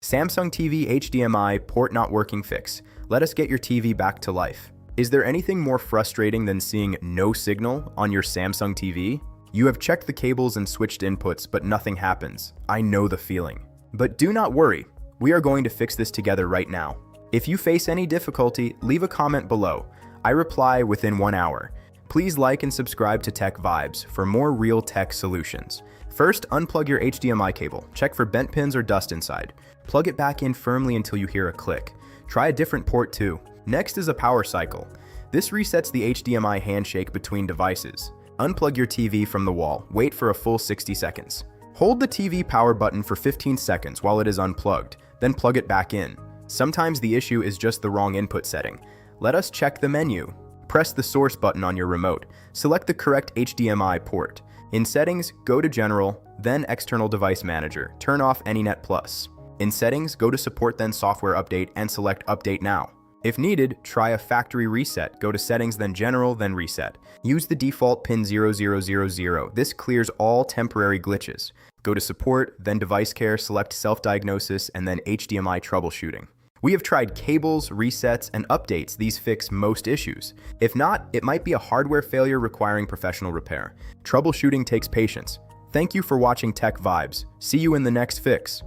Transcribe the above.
Samsung TV HDMI port not working fix. Let us get your TV back to life. Is there anything more frustrating than seeing no signal on your Samsung TV? You have checked the cables and switched inputs, but nothing happens. I know the feeling. But do not worry. We are going to fix this together right now. If you face any difficulty, leave a comment below. I reply within 1 hour. Please like and subscribe to TechVibes for more real tech solutions. First, unplug your HDMI cable. Check for bent pins or dust inside. Plug it back in firmly until you hear a click. Try a different port too. Next is a power cycle. This resets the HDMI handshake between devices. Unplug your TV from the wall. Wait for a full 60 seconds. Hold the TV power button for 15 seconds while it is unplugged, then plug it back in. Sometimes the issue is just the wrong input setting. Let us check the menu. Press the source button on your remote. Select the correct HDMI port. In Settings, go to General, then External Device Manager. Turn off AnyNet Plus. In Settings, go to Support then Software Update and select Update Now. If needed, try a factory reset. Go to Settings, then General, then Reset. Use the default pin 0000. This clears all temporary glitches. Go to Support, then Device Care, select Self-Diagnosis, and then HDMI Troubleshooting. We have tried cables, resets, and updates. These fix most issues. If not, it might be a hardware failure requiring professional repair. Troubleshooting takes patience. Thank you for watching TechVibes. See you in the next fix.